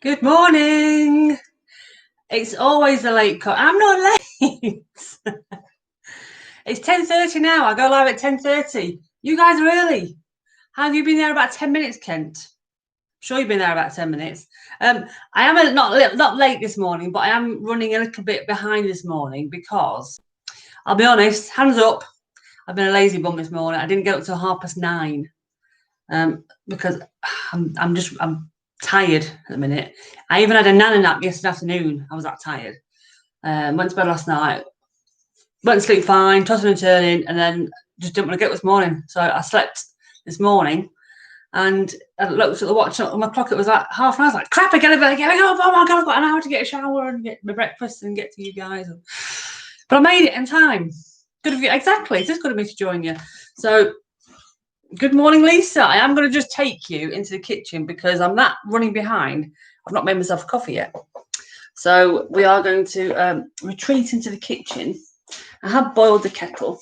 Good morning. It's always a late call. I'm not late. It's 10:30 now. I go live at 10:30. You guys are early. Have you been there about 10 minutes, Kent? I'm sure you've been there about 10 minutes. I am not late this morning, but I am running a little bit behind this morning because I'll be honest, hands up, I've been a lazy bum this morning. I didn't get up till 9:30 because I'm tired at the minute. I even had a nana nap yesterday afternoon. I was that tired. Went to bed last night, went to sleep fine, tossing and turning, and then just didn't want to get up this morning. So I slept this morning and I looked at the watch on my clock. It was like 9:30. I was like, crap, I get up. Oh my God, I've got an hour to get a shower and get my breakfast and get to you guys. But I made it in time. Good of you. Exactly. It is good of me to join you. So good morning, Lisa. I am going to just take you into the kitchen because I'm not running behind. I've not made myself a coffee yet. So we are going to retreat into the kitchen. I have boiled the kettle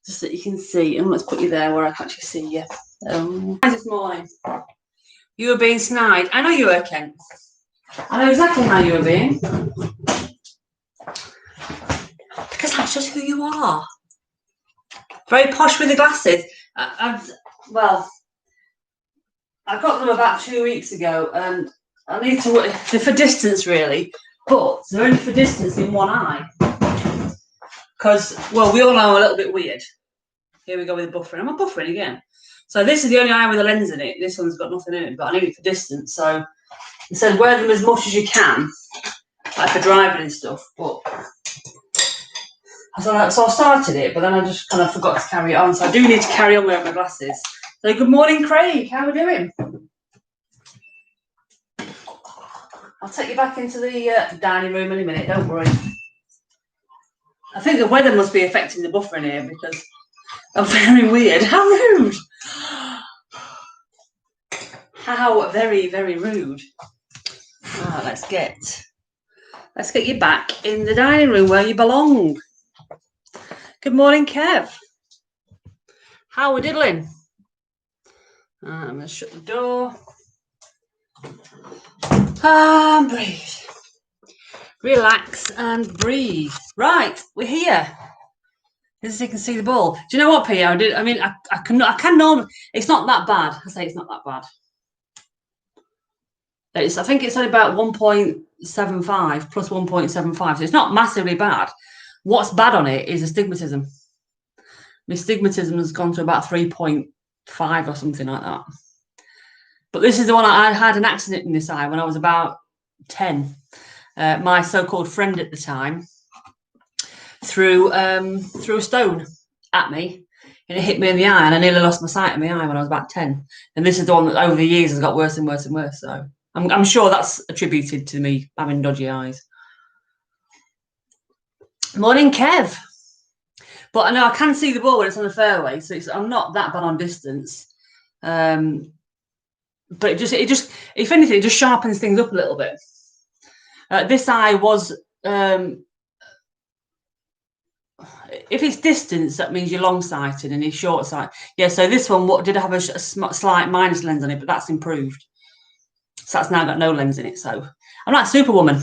just so you can see. And let's put you there where I can actually see you. This morning, you were being snide. I know you were, Kent. I know exactly how you were being. Because that's just who you are. Very posh with the glasses. I got them about 2 weeks ago and I need to work. They're for distance really, but they're only for distance in one eye. Because, well, we all know I'm a little bit weird. Here we go with the buffering. I'm buffering again. So this is the only eye with a lens in it. This one's got nothing in it, but I need it for distance. So it said wear them as much as you can, like for driving and stuff. But so I started it, but then I just kind of forgot to carry it on. So I do need to carry on wearing my glasses. So good morning, Craig. How are we doing? I'll take you back into the dining room in a minute. Don't worry. I think the weather must be affecting the buffering here because I'm very weird. How rude! How very, very rude. Let's get you back in the dining room where you belong. Good morning, Kev. How are we diddling? I'm going to shut the door. And breathe. Relax and breathe. Right, we're here. As you can see the ball. Do you know what, Pia? I can normally. It's not that bad. I say it's not that bad. I think it's only about 1.75 plus 1.75. So it's not massively bad. What's bad on it is astigmatism. My astigmatism has gone to about 3.5 or something like that. But this is the one I had an accident in this eye when I was about 10. My so-called friend at the time threw a stone at me and it hit me in the eye and I nearly lost my sight in my eye when I was about 10. And this is the one that over the years has got worse and worse and worse. So I'm sure that's attributed to me having dodgy eyes. Morning, Kev. But I know I can see the ball when it's on the fairway, so I'm not that bad on distance. But it just, if anything, it just sharpens things up a little bit. This eye was, if it's distance, that means you're long-sighted and it's short-sighted. Yeah, so this one did have a slight minus lens on it, but that's improved. So that's now got no lens in it. So I'm like Superwoman.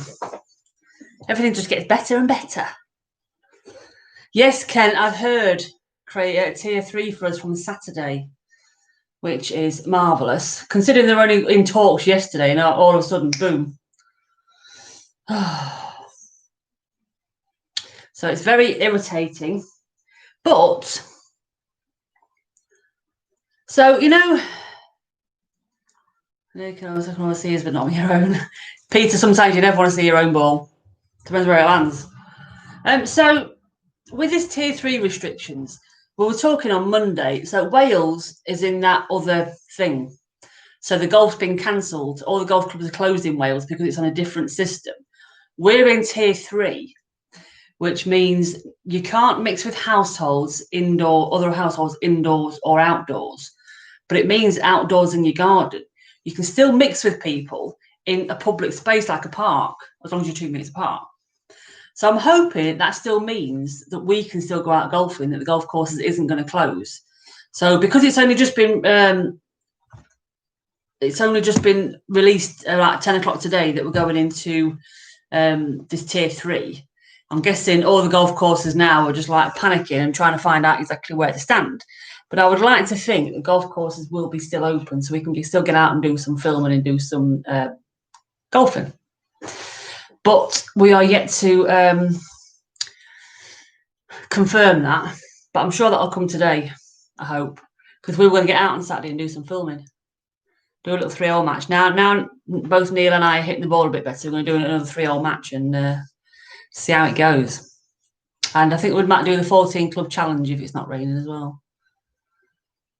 Everything just gets better and better. Yes, Ken, I've heard create tier 3 for us from Saturday, which is marvellous. Considering they were only in talks yesterday, and all of a sudden, boom. So it's very irritating. But, so, you know, you can always want to see his, but not your own. Peter, sometimes you never want to see your own ball. Depends where it lands. So, with this tier 3 restrictions, we were talking on Monday. So Wales is in that other thing. So the golf's been cancelled. All the golf clubs are closed in Wales because it's on a different system. We're in tier 3, which means you can't mix with households, other households indoors or outdoors. But it means outdoors in your garden. You can still mix with people in a public space like a park, as long as you're 2 meters apart. So I'm hoping that still means that we can still go out golfing, that the golf courses isn't going to close. So because it's only just been it's only just been released at 10 o'clock today that we're going into this tier 3. I'm guessing all the golf courses now are just like panicking and trying to find out exactly where to stand. But I would like to think that golf courses will be still open, so we can still get out and do some filming and do some golfing. But we are yet to confirm that. But I'm sure that'll come today, I hope, because we were going to get out on Saturday and do some filming. Do a little 3-hole match. Now both Neil and I are hitting the ball a bit better. We're going to do another 3-hole match and see how it goes. And I think we might do the 14 club challenge if it's not raining as well.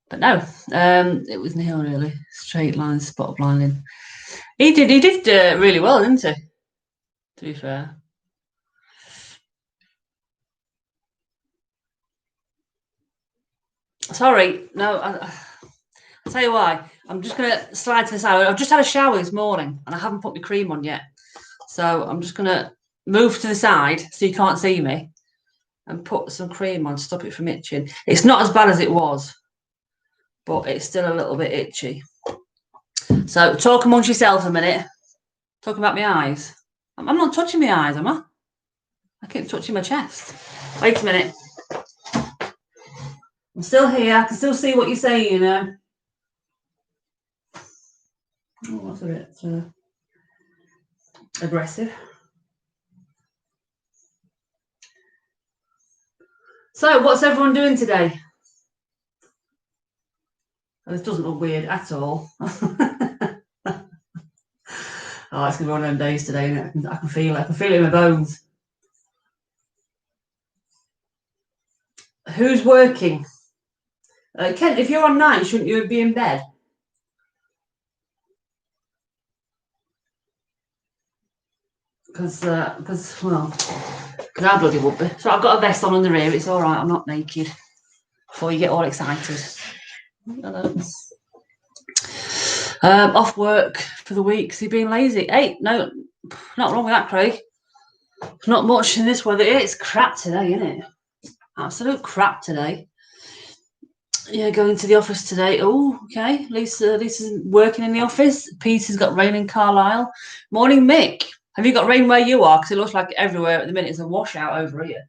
But no, it was Neil really. Straight line, spot blinding. He did really well, didn't he? To be fair. Sorry, no. I'll tell you why. I'm just going to slide to the side. I've just had a shower this morning and I haven't put my cream on yet. So I'm just going to move to the side so you can't see me and put some cream on to stop it from itching. It's not as bad as it was, but it's still a little bit itchy. So talk amongst yourself a minute. Talking about my eyes. I'm not touching my eyes, am I? I keep touching my chest. Wait a minute. I'm still here. I can still see what you're saying, you know. Oh, that's a bit aggressive. So, what's everyone doing today? Oh, this doesn't look weird at all. Oh, it's going to be one of them days today, isn't it? I can feel it. I can feel it in my bones. Who's working? Kent, if you're on night, shouldn't you be in bed? Because I bloody would be. So I've got a vest on under here. It's all right. I'm not naked. Before you get all excited. Off work for the week. So you're being lazy. Hey, no, not wrong with that, Craig. Not much in this weather. It's crap today, isn't it? Absolute crap today. Yeah, going to the office today. Oh, okay. Lisa's working in the office. Peter's got rain in Carlisle. Morning, Mick. Have you got rain where you are? Because it looks like everywhere at the minute. It's a washout over here.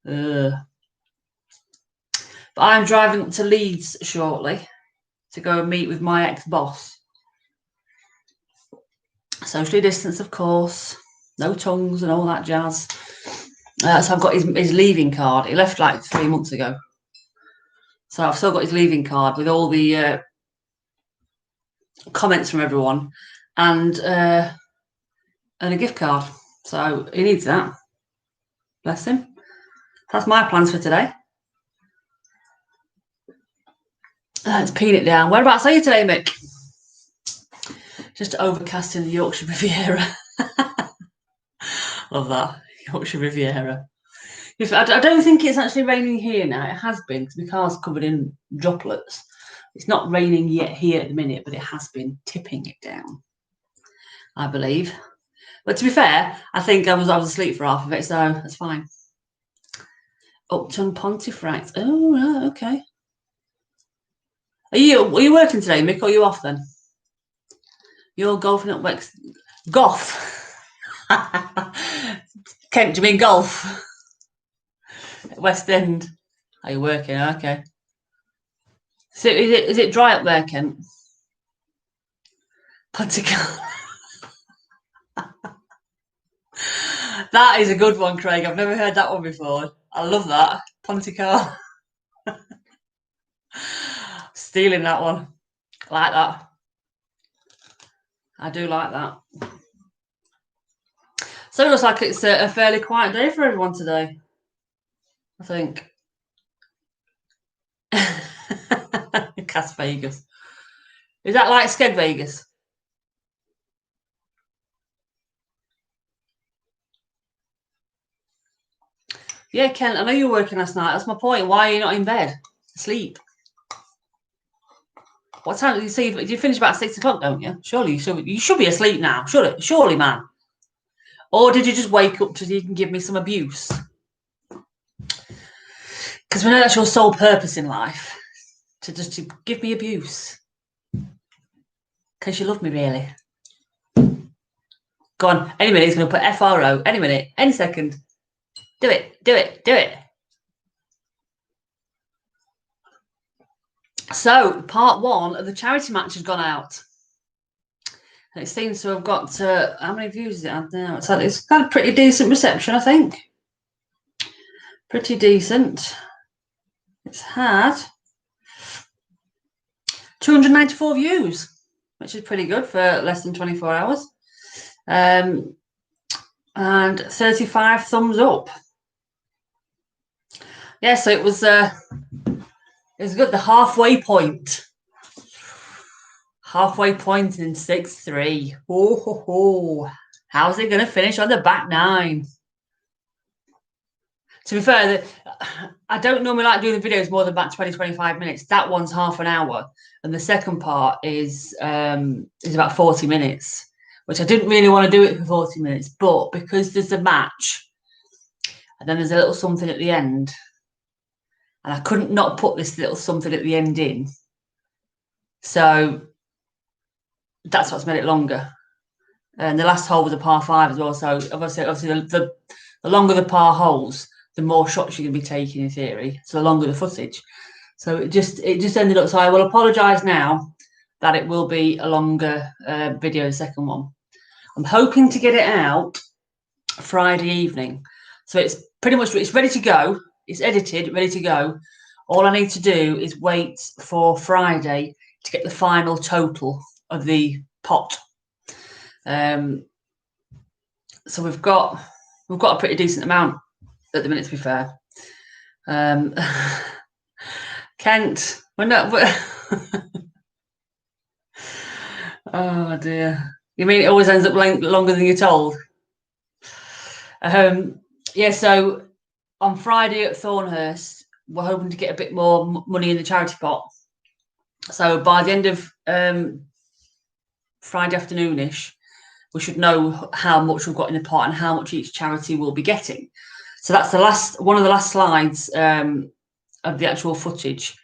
But I'm driving up to Leeds shortly to go and meet with my ex-boss. Socially distance, of course. No tongues and all that jazz. So I've got his leaving card. He left like 3 months ago. So I've still got his leaving card with all the comments from everyone and a gift card. So he needs that. Bless him. That's my plans for today. Let's pin it down. Whereabouts are you today, Mick? Just overcast in the Yorkshire Riviera. Love that. Yorkshire Riviera. I don't think it's actually raining here now. It has been because my car's covered in droplets. It's not raining yet here at the minute, but it has been tipping it down, I believe. But to be fair, I think I was asleep for half of it, so that's fine. Upton Pontefract. Oh, right, okay. Are you working today, Mick, or are you off then? You're golfing at Wex. Golf. Kent, do you mean golf? West End. Are you working? Okay. So is it dry up there, Kent? Pontical. That is a good one, Craig. I've never heard that one before. I love that. Pontical. Stealing that one. I like that. I do like that. So it looks like it's a fairly quiet day for everyone today, I think. Cas Vegas. Is that like Skeg Vegas? Yeah, Ken, I know you were working last night. That's my point. Why are you not in bed? Asleep. What time did you see? You finish about 6 o'clock, don't you? Surely you should be asleep now. Surely, man. Or did you just wake up so you can give me some abuse? Because we know that's your sole purpose in life, to give me abuse. Because you love me, really. Go on. Any minute, he's going to put FRO. Any minute. Any second. Do it. Do it. Do it. So, part 1 of the charity match has gone out. And it seems to have got, how many views is it? I don't know. It's got a pretty decent reception, I think. Pretty decent. It's had 294 views, which is pretty good for less than 24 hours. And 35 thumbs up. Yeah, so it was good. The halfway point. Halfway point in 6-3. Oh. How's it going to finish on the back 9? To be fair, I don't normally like doing the videos more than about 20-25 minutes. That one's half an hour, and the second part is about 40 minutes, which I didn't really want to do it for 40 minutes, but because there's a match, and then there's a little something at the end, and I couldn't not put this little something at the end in, so that's what's made it longer. And the last hole was a par 5 as well, so obviously the longer the par holes, the more shots you're going to be taking in theory, so the longer the footage. So it just ended up. So I will apologise now that it will be a longer video, the second one. I'm hoping to get it out Friday evening. So it's pretty much, it's ready to go. It's edited, ready to go. All I need to do is wait for Friday to get the final total of the pot. So we've got a pretty decent amount at the minute, to be fair. Kent, we're not. Oh dear. You mean it always ends up longer than you're told? Yeah, so on Friday at Thornhurst, we're hoping to get a bit more money in the charity pot. So by the end of Friday afternoonish, we should know how much we've got in the pot and how much each charity will be getting. So that's one of the last slides of the actual footage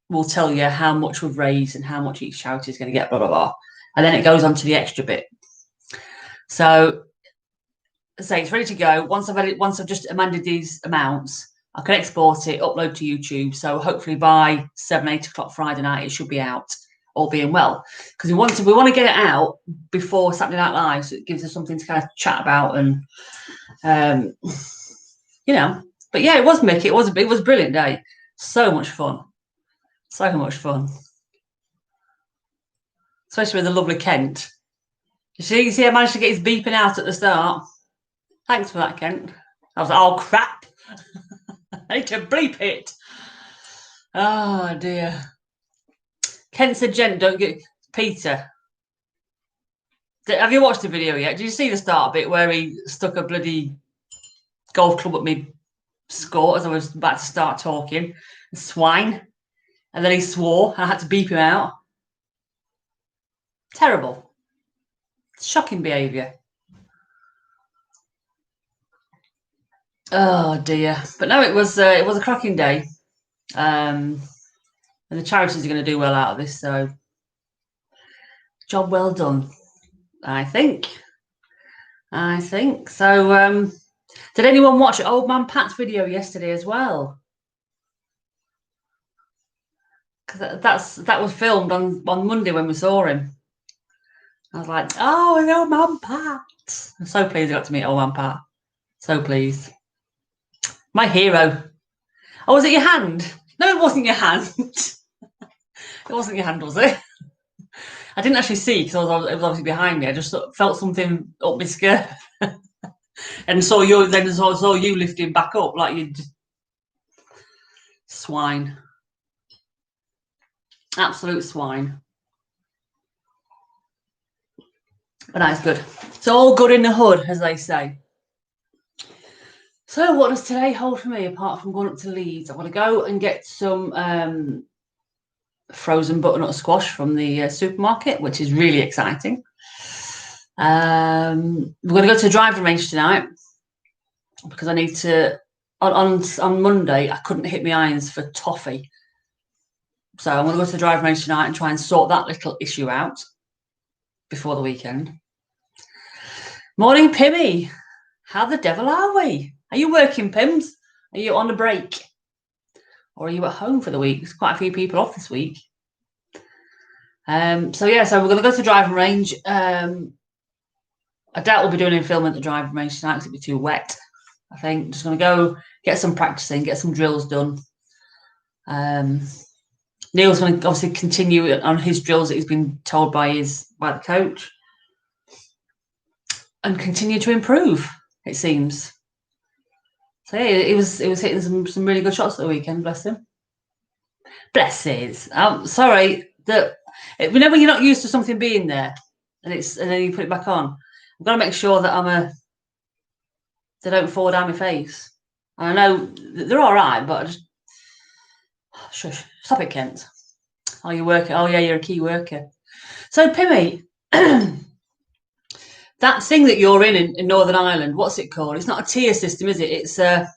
will tell you how much we've raised and how much each charity is going to get, blah, blah, blah. And then it goes on to the extra bit. So say it's ready to go. Once I've just amended these amounts, I can export it, upload to YouTube. So hopefully by 7-8 o'clock Friday night, it should be out, all being well. Because we want to get it out before Saturday Night Live, so it gives us something to kind of chat about and you know. But yeah, it was Mick. It was a brilliant day. So much fun. So much fun. Especially with the lovely Kent. You see, I managed to get his beeping out at the start. Thanks for that, Kent. I was like, oh crap. I need to bleep it. Oh dear. Kent's a gent, don't get Peter. Have you watched the video yet? Did you see the start bit where he stuck a bloody golf club at me score as I was about to start talking? Swine. And then he swore. I had to beep him out. Terrible. Shocking behaviour. Oh dear. But no, it was a cracking day. And the charities are going to do well out of this, so job well done, I think. So did anyone watch Old Man Pat's video yesterday as well? Because that was filmed on Monday when we saw him. I was like, oh, Old Man Pat. I'm so pleased I got to meet Old Man Pat. So pleased. My hero. Oh, was it your hand? No, it wasn't your hand. It wasn't your hand, was it? I didn't actually see because it was obviously behind me. I just felt something up my skirt and saw you lifting back up like you swine. Absolute swine. But that's good. It's all good in the hood, as they say. So what does today hold for me apart from going up to Leeds? I want to go and get some frozen butternut squash from the supermarket, which is really exciting. We're going to go to the driving range tonight because I need to. On Monday, I couldn't hit my irons for toffee, so I'm going to go to the driving range tonight and try and sort that little issue out. before the weekend. Morning, Pimmy. How the devil are we? Are you working, Pims? Are you on a break? Or are you at home for the week? There's quite a few people off this week. So we're going to go to the driving range. I doubt we'll be doing any film at the driving range tonight because it'll be too wet. I think just going to go get some practicing, get some drills done. Neil's going to obviously continue on his drills that he's been told by the coach, and continue to improve. It seems. So yeah, it was hitting some really good shots at the weekend. Bless him. Blesses. Sorry that whenever you're not used to something being there, and then you put it back on. I've got to make sure that they don't fall down my face. I know they're all right, but I just shush. Stop it, Kent. Oh, you work. Oh yeah, you're a key worker. So Pimmy. That thing that you're in Northern Ireland, what's it called? It's not a tier system, is it? It's I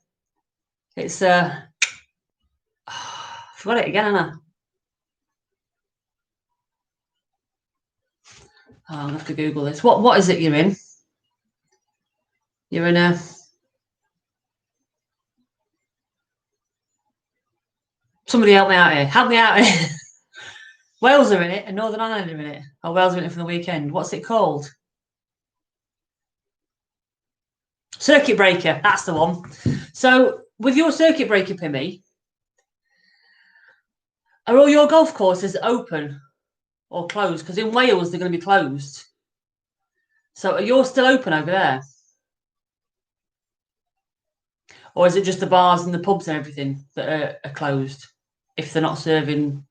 forgot it again, Anna. Oh, I'll have to Google this. What is it you're in? You're in a... Somebody help me out here. Help me out here. Wales are in it and Northern Ireland are in it. Oh, Wales are in it for the weekend. What's it called? Circuit breaker. That's the one. So with your circuit breaker, Pimmy, are all your golf courses open or closed? Because in Wales, they're going to be closed. So are yours still open over there? Or is it just the bars and the pubs and everything that are closed if they're not serving?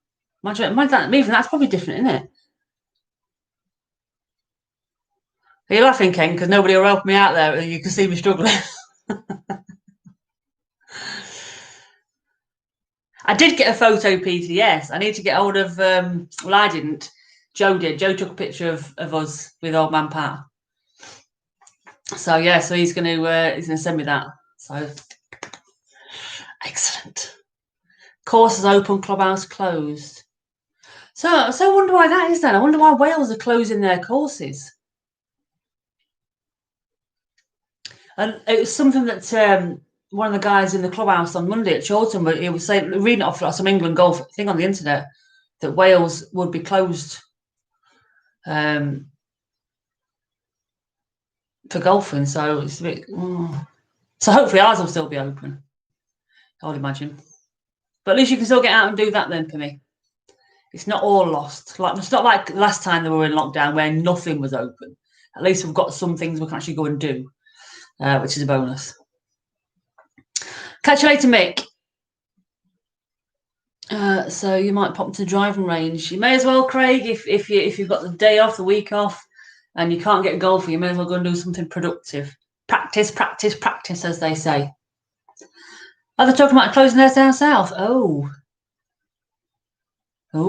Imagine that's probably different, isn't it? Are you laughing, Ken? Because nobody will help me out there. You can see me struggling. I did get a photo, Peter. Yes, I need to get hold of. Well, I didn't. Joe did. Joe took a picture of us with old man Pat. So yeah, so he's going to send me that. So excellent. Courses open, clubhouse closed. So I wonder why that is then. I wonder why Wales are closing their courses. And it was something that one of the guys in the clubhouse on Monday at Chorlton, but he was saying, reading off some England golf thing on the internet, that Wales would be closed for golfing. So it's a bit. So hopefully ours will still be open. I would imagine. But at least you can still get out and do that then, Pimmy. It's not all lost. It's not like last time they were in lockdown where nothing was open. At least we've got some things we can actually go and do, which is a bonus. Catch you later, Mick. So you might pop to the driving range. You may as well, Craig, if you've got the day off, the week off, and you can't get golfing, you may as well go and do something productive. Practice, practice, practice, as they say. Oh, they're talking about closing theirs down south. Oh,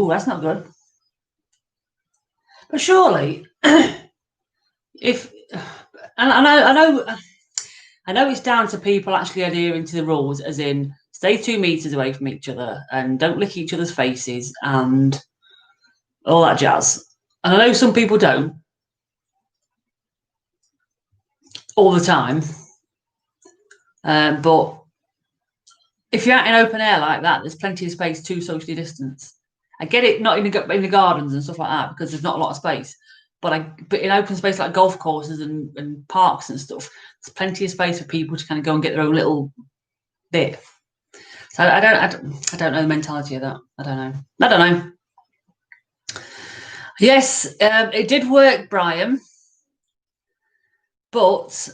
that's not good. But surely, if and I know it's down to people actually adhering to the rules, as in stay 2 meters away from each other and don't lick each other's faces and all that jazz. And I know some people don't all the time, but if you're out in open air like that, there's plenty of space to socially distance. I get it, not in the gardens and stuff like that, because there's not a lot of space. But in open space like golf courses and parks and stuff, there's plenty of space for people to kind of go and get their own little bit. So I don't know the mentality of that. I don't know. Yes, it did work, Brian, but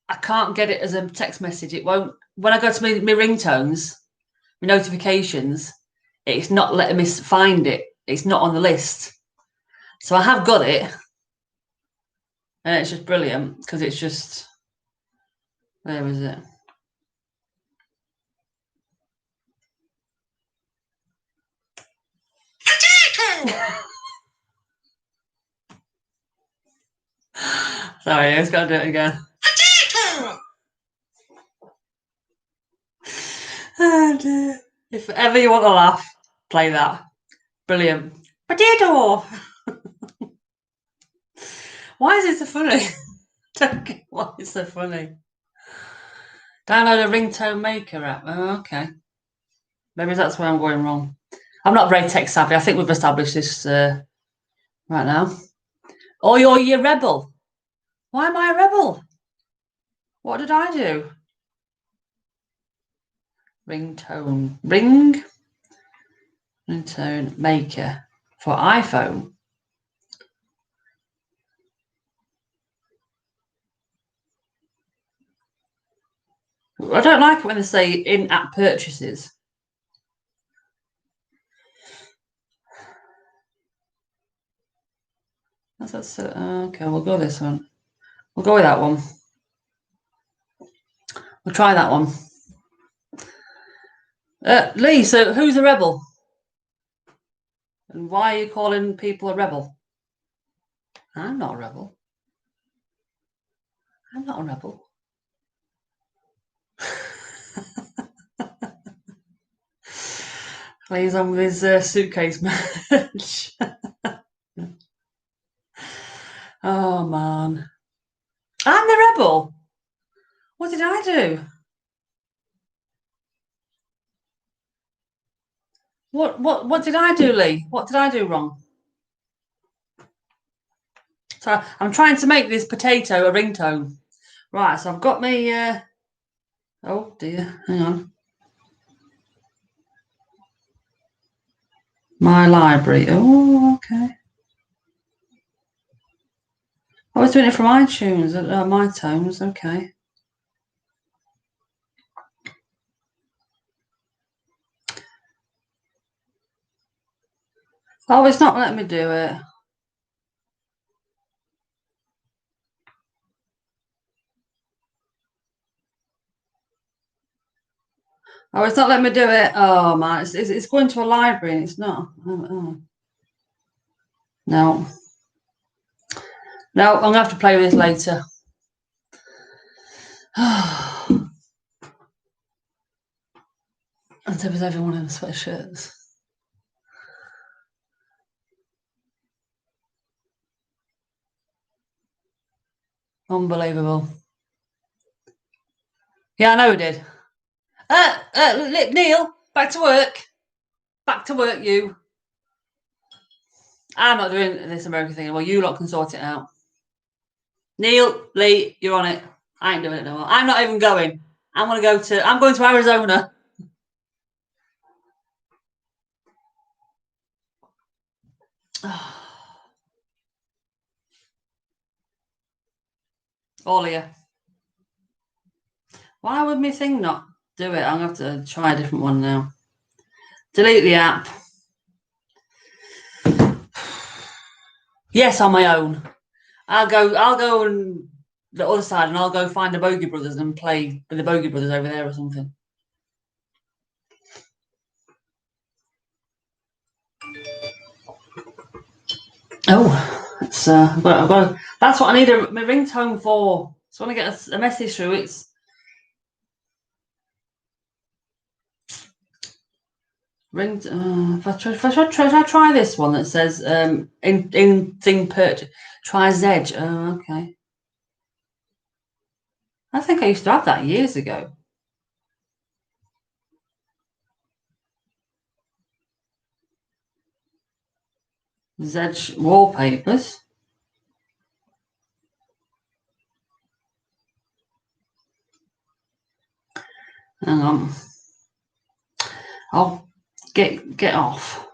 I can't get it as a text message. It won't. When I go to my ringtones, my notifications, it's not letting me find it. It's not on the list. So I have got it, and it's just brilliant because it's just, where is it? Sorry, I just got to do it again. Oh dear. If ever you want to laugh, play that. Brilliant. Potato. Why is it so funny? Don't get why it's so funny. Download a ringtone maker app. Oh, okay. Maybe that's where I'm going wrong. I'm not very tech savvy. I think we've established this right now. Oh, you're a rebel. Why am I a rebel? What did I do? Ringtone. Ringtone maker for iPhone. I don't like it when they say in-app purchases. That's okay, we'll go this one. We'll go with that one. We'll try that one. Lee, so who's a rebel? And why are you calling people a rebel? I'm not a rebel. I'm not a rebel. Lee's on with his suitcase merch. Oh, man. I'm the rebel. What did I do? What did I do, Lee? What did I do wrong? So I'm trying to make this potato a ringtone. Right, so I've got me. Oh dear, hang on. My library. Oh, okay. I was doing it from iTunes. My tones. Okay. Oh, it's not letting me do it. Oh, it's not letting me do it. Oh man, it's going to a library and it's not. Oh. No. No, I'm gonna have to play with this later. And so was everyone in the sweatshirts. Unbelievable. Yeah, I know we did. Neil, back to work. Back to work, you. I'm not doing this American thing anymore. You lot can sort it out. Neil, Lee, you're on it. I ain't doing it no more. I'm not even going. I'm going to Arizona. All of you. Why would my thing not do it? I'm going to have to try a different one now. Delete the app. Yes, on my own. I'll go on the other side and I'll go find the Bogey Brothers and play with the Bogey Brothers over there or something. Oh, it's that's what I need my ringtone for. So when I get a message through, it's ring. If I try this one that says in thing purchase, try Zedge. Oh, okay. I think I used to have that years ago. Zedge wallpapers. Hang on. I'll get off.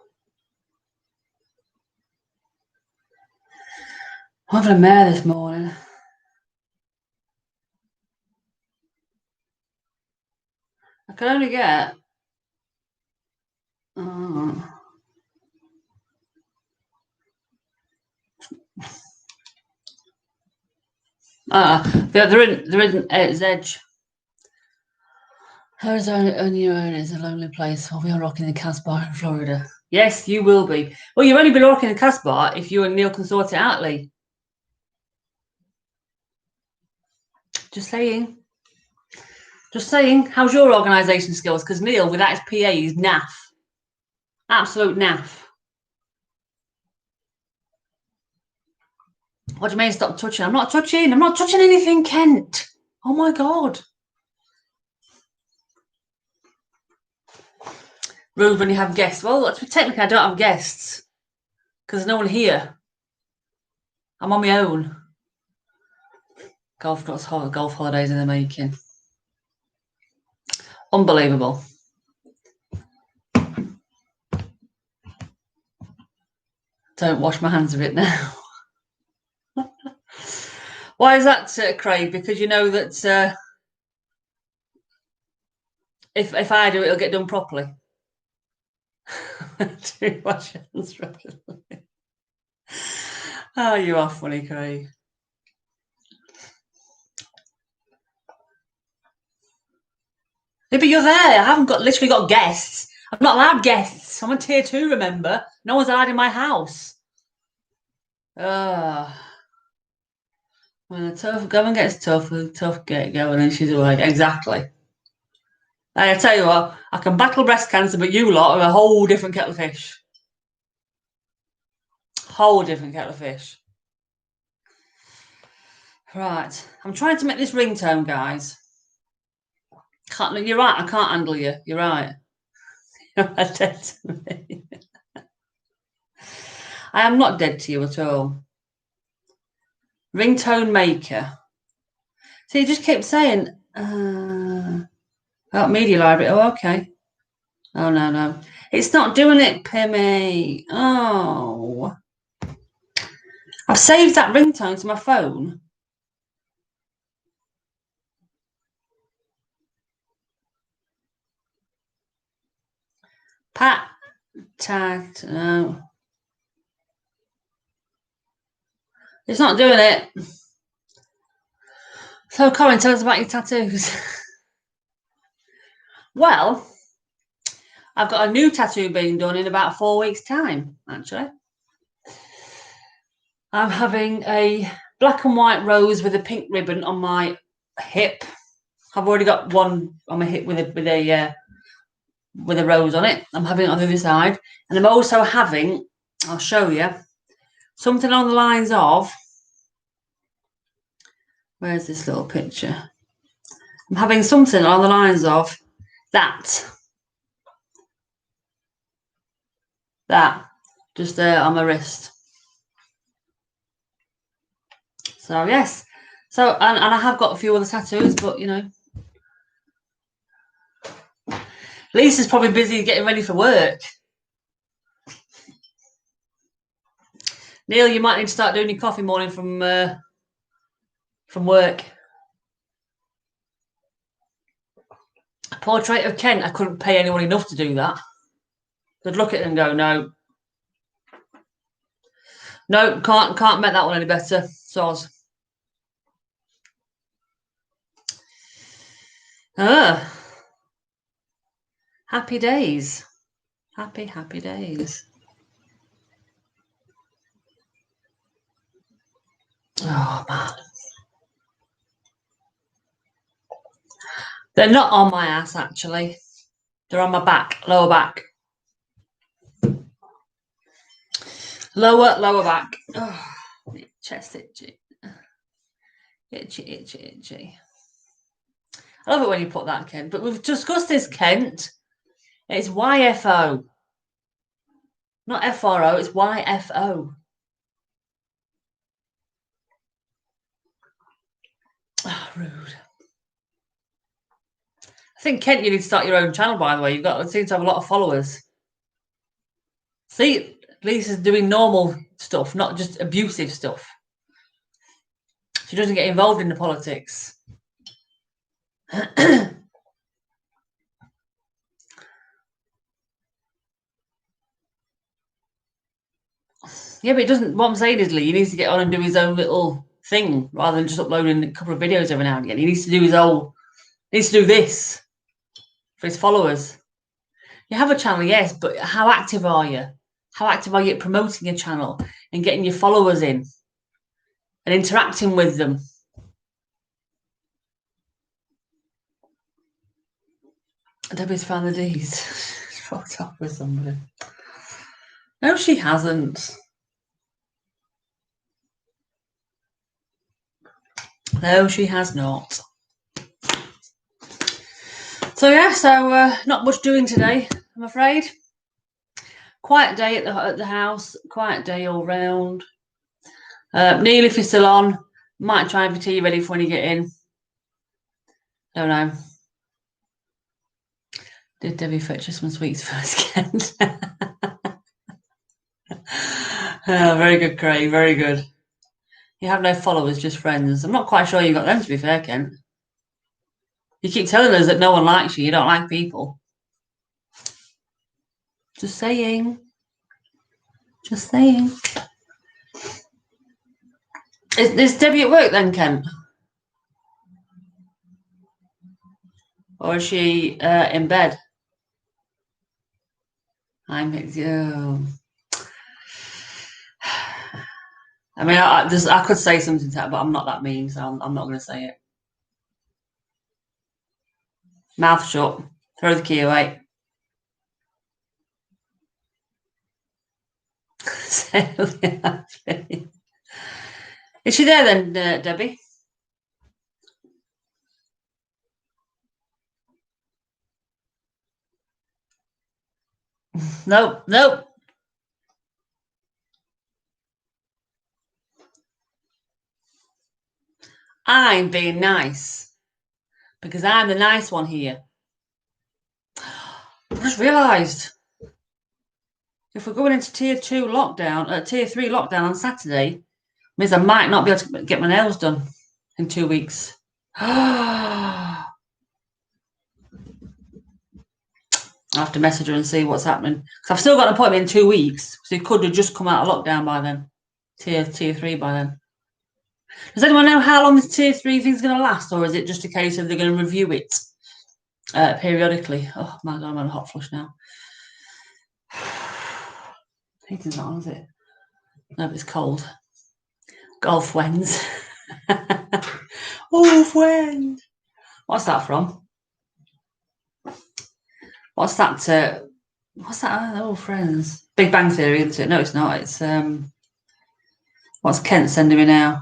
I'm having a mare this morning. I can only get. There isn't Zedge. Arizona on your own is a lonely place. While we are rocking the Casbah in Florida. Yes, you will be. Well, you've only been rocking the Casbah if you and Neil can sort it out, Lee. Just saying. Just saying. How's your organisation skills? Because Neil, without his PA, is naff. Absolute naff. What do you mean stop touching? I'm not touching. I'm not touching anything, Kent. Oh my God. Rude when you have guests. Well, technically I don't have guests because there's no one here. I'm on my own. Golf holidays in the making. Unbelievable. Don't wash my hands of it now. Why is that, Craig? Because you know that if I do it, it'll get done properly. Do wash your hands regularly. Oh, you are funny, Craig. Yeah, but you're there. I haven't literally got guests. I've not allowed guests. I'm on tier 2, remember? No one's allowed in my house. When the tough going gets tough, the tough get going, and she's away. Exactly. I tell you what, I can battle breast cancer, but you lot are a whole different kettle of fish. Whole different kettle of fish. Right. I'm trying to make this ringtone, guys. You're right, I can't handle you. You're right. You're dead to me. I am not dead to you at all. Ringtone maker. So you just kept saying, oh, media library. Oh, okay. Oh, no. It's not doing it, Pimmy. Oh. I've saved that ringtone to my phone. Pat, tat, no. It's not doing it. So, Corrine, tell us about your tattoos. Well, I've got a new tattoo being done in about 4 weeks' time, actually. I'm having a black and white rose with a pink ribbon on my hip. I've already got one on my hip with a rose on it. I'm having it on the other side, and I'm also having, I'll show you, something on the lines of, where's this little picture? I'm having something on the lines of that just there on my wrist. So yes, so and I have got a few other tattoos, but you know, Lisa's probably busy getting ready for work. Neil, you might need to start doing your coffee morning from work. A portrait of Kent. I couldn't pay anyone enough to do that. They'd look at it and go, no, can't make that one any better. Soz. Happy days. Happy days. Oh, man. They're not on my ass, actually. They're on my back, lower back. Lower back. Oh, chest itchy. Itchy. I love it when you put that, Kent. But we've discussed this, Kent. It's YFO. Not FRO, it's YFO. Oh, rude. I think, Kent, you need to start your own channel, by the way. You seem to have a lot of followers. See, Lisa's doing normal stuff, not just abusive stuff. She doesn't get involved in the politics. Yeah, but it doesn't. What I'm saying is, Lee, he needs to get on and do his own little thing rather than just uploading a couple of videos every now and again. He needs to do He needs to do this for his followers. You have a channel, yes, but how active are you? How active are you at promoting your channel and getting your followers in and interacting with them? Debbie's found the D's. She's fucked up with somebody. No, she hasn't. No, she has not. So yeah, not much doing today, I'm afraid. Quiet day at the house. Quiet day all round. Neil, if you're still on, might try and have your tea ready for when you get in. Don't know. Did Debbie fetch us some sweets for us Kent? Oh, very good, Craig. Very good. You have no followers, just friends. I'm not quite sure you got them, to be fair, Kent. You keep telling us that no one likes you. You don't like people. Just saying. Just saying. Is Debbie at work then, Kent? Or is she in bed? I'm. Oh. I mean, I could say something to that, but I'm not that mean, so I'm not going to say it. Mouth shut. Throw the key away. Is she there then, Debbie? Nope, nope. I'm being nice because I'm the nice one here. I just realised if we're going into tier 2 lockdown, tier 3 lockdown on Saturday, means I might not be able to get my nails done in 2 weeks. I have to message her and see what's happening. Because I've still got an appointment in 2 weeks. So it could have just come out of lockdown by then. Tier 3 by then. Does anyone know how long this tier 3 thing's going to last? Or is it just a case of they're going to review it periodically? Oh my God, I'm on a hot flush now. Heating's not on, is it? No, but it's cold. Golf Wens. Golf Wens. What's that from? What's that? What's that? Oh, Friends. Big Bang Theory, isn't it? No, it's not. It's what's Kent sending me now?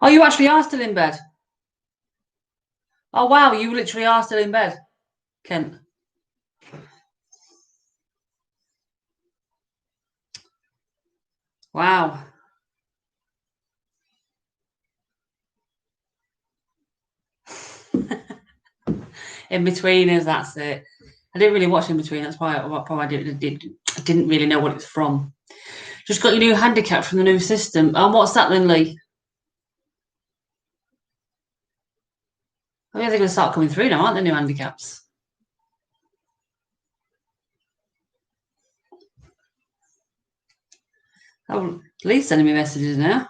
Oh, you actually are still in bed. Oh wow, you literally are still in bed, Kent. Wow. In betweeners, that's it. I didn't really watch In Between. That's why I didn't really know what it's from. Just got your new handicap from the new system. And what's that then, Lee? I mean, they're going to start coming through now, aren't they, new handicaps? Oh, Lee's sending me messages now.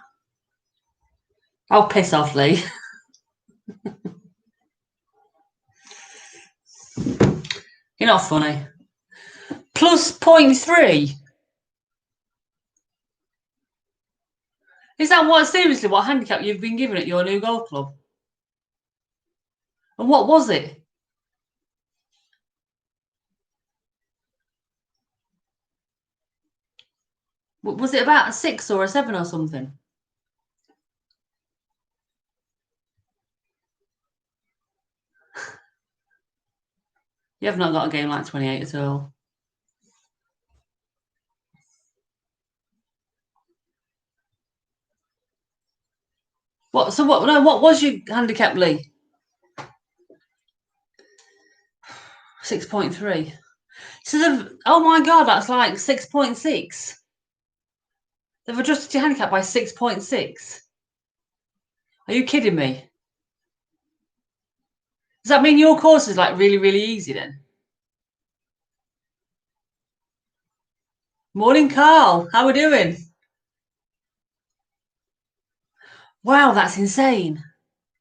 Oh, piss off, Lee. You're not funny. Plus 0.3. Is that seriously, what handicap you've been given at your new golf club? And what was it? Was it about a 6 or a 7 or something? You have not got a game like 28 at all. What? So what? No, what was your handicap, Lee? 6.3. So oh my God, that's like 6.6. They've adjusted your handicap by 6.6. Are you kidding me? Does that mean your course is like really, really easy then? Morning, Carl. How are we doing? Wow, that's insane.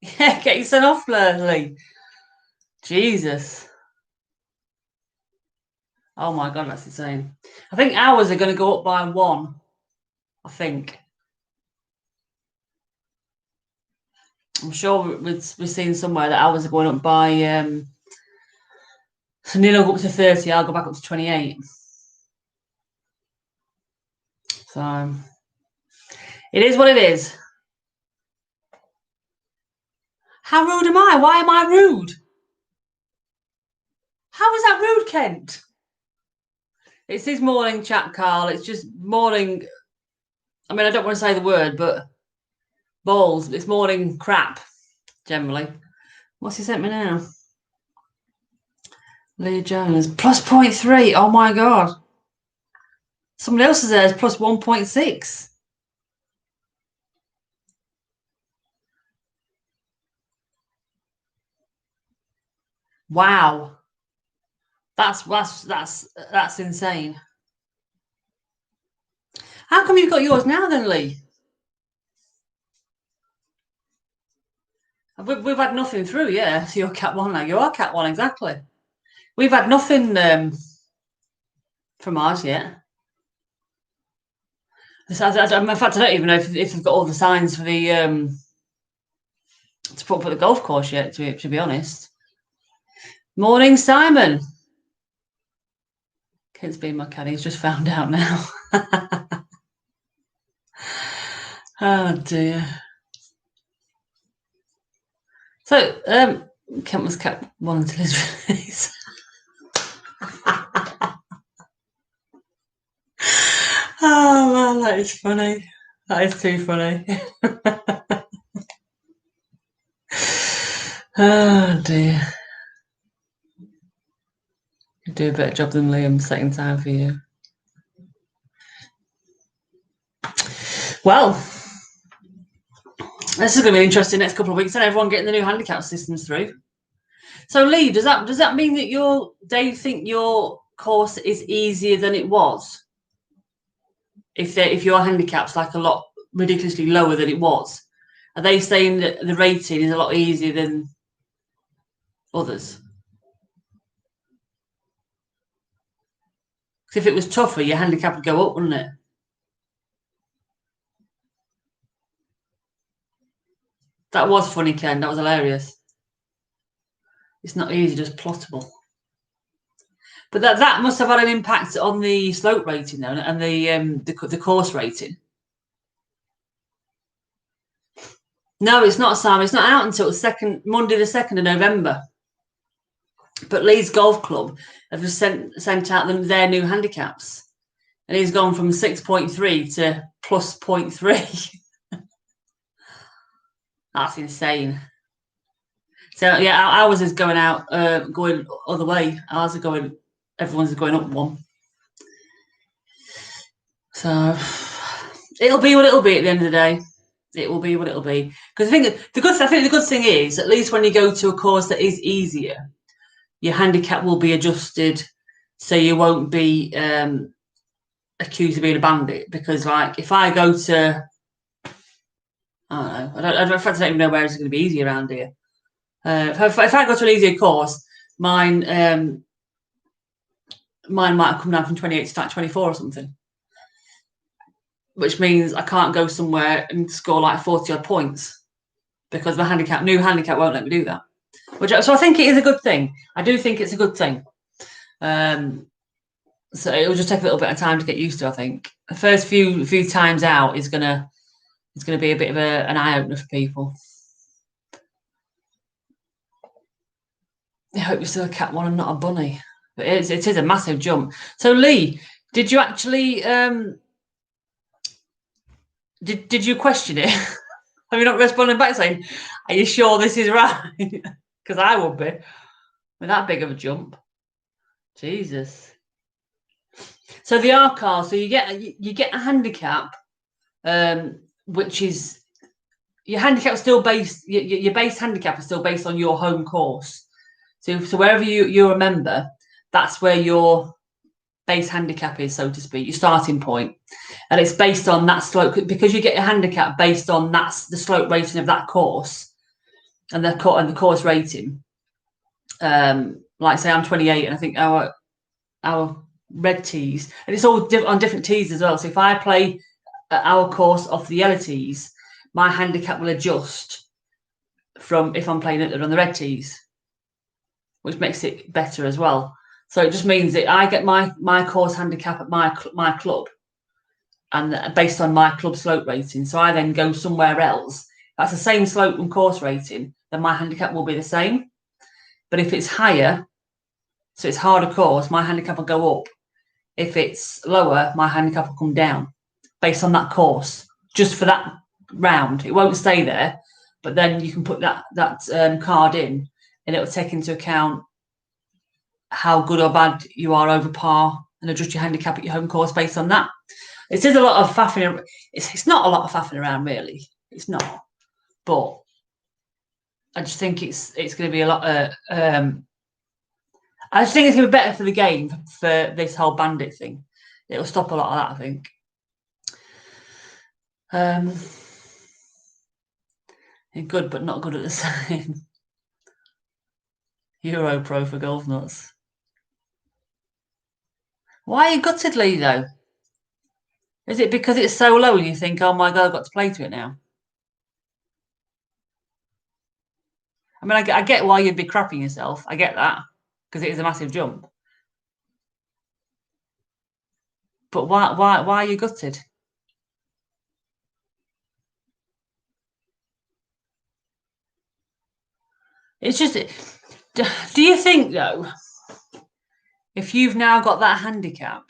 Yeah, get your son off, Lee. Jesus. Oh my God, that's insane. I think hours are going to go up by 1. I think. I'm sure we've seen somewhere that hours are going up by. So Neil will go up to 30. I'll go back up to 28. So it is what it is. How rude am I? Why am I rude? How is that rude, Kent? It's his morning chat, Carl. It's just morning. I mean, I don't want to say the word, but balls. It's morning crap, generally. What's he sent me now? Lee Jones, plus 0.3. Oh, my God. Somebody else is there is plus 1.6. Wow. That's insane. How come you've got yours now then, Lee? We've had nothing through, yeah. So you're cat one now. You are cat one, exactly. We've had nothing from ours yet. In fact, I don't even know if they've got all the signs for the to put for the golf course yet. To be honest. Morning, Simon. Kid's been my caddy. He's just found out now. Oh dear. So, Kent was kept one until his release. Oh man, that is funny. That is too funny. Oh dear. You do a better job than Liam setting time for you. Well, this is going to be interesting next couple of weeks, and everyone getting the new handicap systems through. So, Lee, does that mean that you think your course is easier than it was? If your handicap's like a lot ridiculously lower than it was, are they saying that the rating is a lot easier than others? Because if it was tougher, your handicap would go up, wouldn't it? That was funny, Ken. That was hilarious. It's not easy, just plottable. But that must have had an impact on the slope rating, though, and the course rating. No, it's not, Sam. It's not out until Monday, the 2nd of November. But Leeds Golf Club have just sent out their new handicaps, and he's gone from 6.3 to plus 0.3. That's insane. So yeah, ours is going out, going other way. Ours are going. Everyone's going up one. So it'll be what it'll be at the end of the day. It will be what it'll be. Because I think the good thing is, at least when you go to a course that is easier, your handicap will be adjusted, so you won't be accused of being a bandit. Because like if I go to, I don't know, I don't even know where it's going to be easy around here. If I go to an easier course, mine might have come down from 28 to like 24 or something, which means I can't go somewhere and score like 40 odd points because my new handicap won't let me do that. So I think it is a good thing. I do think it's a good thing. So it will just take a little bit of time to get used to. I think the first few times out is gonna be a bit of an eye opener for people. I hope you're still a cat one and not a bunny. But it is a massive jump. So Lee, did you actually did you question it? Have you not responded back saying, "Are you sure this is right?" Because I would be with that big of a jump. Jesus. So the R-car, so you get a handicap, which is your handicap is still based. Your base handicap is still based on your home course. So wherever you're a member, that's where your base handicap is, so to speak, your starting point, and it's based on that slope because you get a handicap based on the slope rating of that course and the course rating. Like say I'm 28, and I think our red tees, and it's all on different tees as well. So if I play our course off the yellow tees, my handicap will adjust from if I'm playing it on the red tees, which makes it better as well. So it just means that I get my course handicap at my club, and based on my club slope rating. So I then go somewhere else. That's the same slope and course rating, then my handicap will be the same. But if it's higher, so it's harder course, my handicap will go up. If it's lower, my handicap will come down based on that course, just for that round. It won't stay there, but then you can put that card in, and it will take into account how good or bad you are over par and adjust your handicap at your home course based on that. It is a lot of faffing. It's not a lot of faffing around, really. It's not. But I just think it's going to be a lot. I just think it's going to be better for the game for this whole bandit thing. It'll stop a lot of that, I think. Good, but not good at the same. Euro Pro for golf nuts. Why are you gutted, Lee, though? Is it because it's so low and you think, oh my God, I've got to play to it now? I mean, I get why you'd be crapping yourself. I get that, because it is a massive jump. But why are you gutted? It's just, do you think, though, if you've now got that handicap,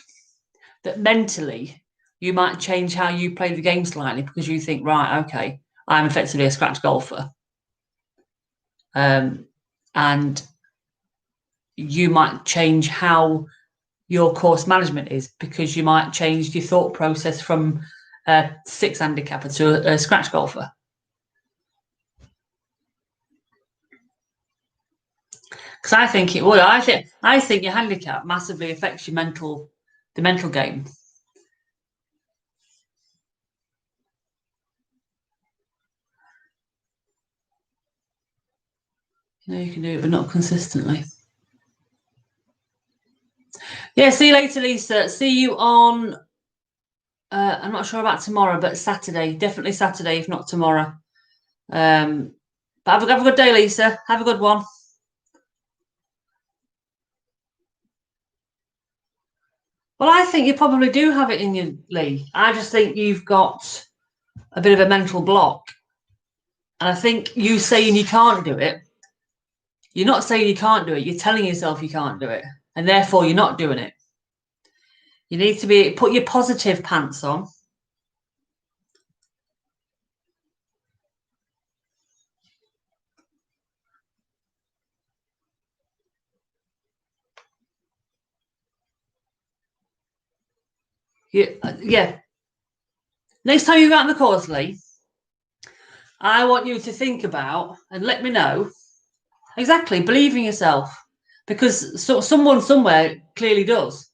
that mentally you might change how you play the game slightly because you think, right, okay, I'm effectively a scratch golfer. And you might change how your course management is, because you might change your thought process from a 6 handicapper to a scratch golfer. Because I think it would. I think your handicap massively affects the mental game. You know, you can do it, but not consistently. Yeah, see you later, Lisa. See you on, I'm not sure about tomorrow, but Saturday. Definitely Saturday, if not tomorrow. But have a good day, Lisa. Have a good one. Well, I think you probably do have it in you, Lee. I just think you've got a bit of a mental block. And I think you saying you can't do it, you're not saying you can't do it. You're telling yourself you can't do it. And therefore, you're not doing it. You need to put your positive pants on. Yeah. Next time you go out on the course, Lee, I want you to think about and let me know exactly. Believe in yourself, because someone somewhere clearly does.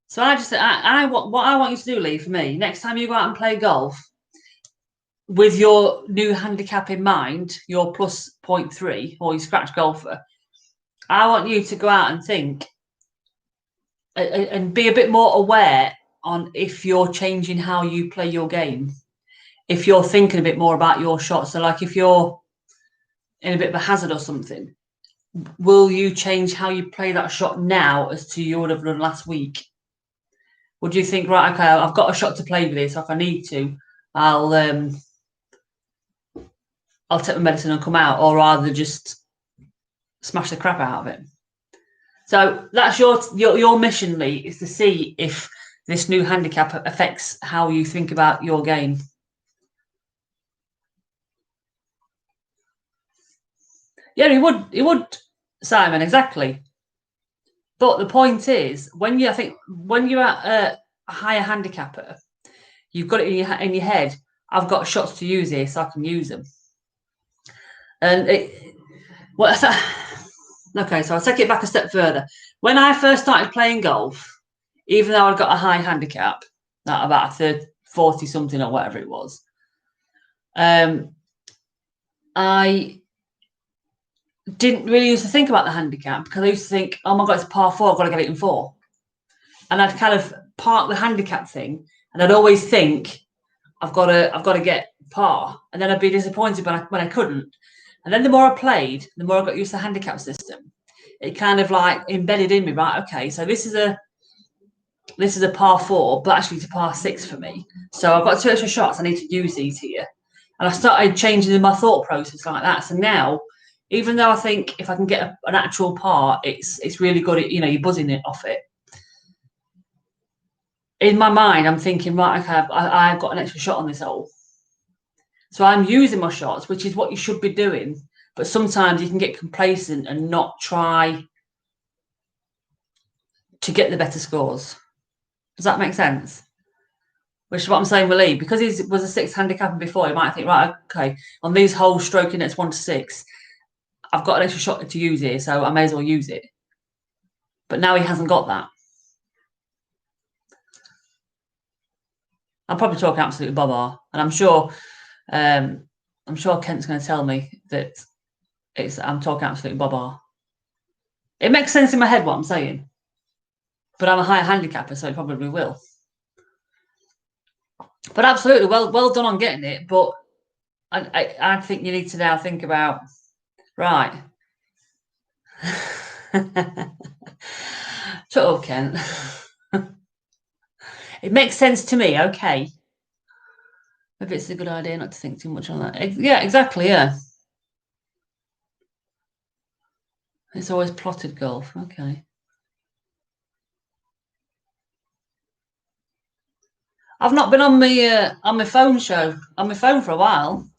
So what I want you to do, Lee, for me, next time you go out and play golf, with your new handicap in mind, your plus 0.3 or your scratch golfer, I want you to go out and think and be a bit more aware on if you're changing how you play your game, if you're thinking a bit more about your shot. So like if you're in a bit of a hazard or something, will you change how you play that shot now as to you would have done last week? Would you think, right, okay, I've got a shot to play with this, so if I need to, I'll take my medicine and come out, or rather just smash the crap out of it. So that's your mission, Lee, is to see if this new handicap affects how you think about your game. Yeah, it would, Simon, exactly. But the point is, when you're at a higher handicapper, you've got it in your head. I've got shots to use here, so I can use them. And okay, so I'll take it back a step further. When I first started playing golf, even though I got a high handicap, about 40 something or whatever it was, I didn't really used to think about the handicap, because I used to think, oh my God, it's par 4, I've got to get it in 4. And I'd kind of park the handicap thing, and I'd always think, I've got to get par, and then I'd be disappointed when I couldn't. And then the more I played, the more I got used to the handicap system. It kind of like embedded in me, right? Okay, so this is this is a par 4, but actually it's a par 6 for me. So I've got 2 extra shots. I need to use these here. And I started changing my thought process like that. So now, even though I think if I can get an actual par, it's really good at, you're buzzing it off it. In my mind, I'm thinking, right, okay, I've got an extra shot on this hole. So I'm using my shots, which is what you should be doing. But sometimes you can get complacent and not try to get the better scores. Does that make sense? Which is what I'm saying with Lee. Because he was a 6 handicapping before, you might think, right, okay, on these holes stroking it's 1 to 6, I've got an extra shot to use here, so I may as well use it. But now he hasn't got that. I'm probably talking absolutely bobber, and I'm sure Kent's going to tell me that I'm talking absolutely bobber. It makes sense in my head what I'm saying, but I'm a higher handicapper, so it probably will. But absolutely, well done on getting it. But I think you need to now think about, right. Shut up, Kent. It makes sense to me, okay. Maybe it's a good idea not to think too much on that. Yeah, exactly, yeah. It's always plotted golf, okay. I've not been on my phone for a while.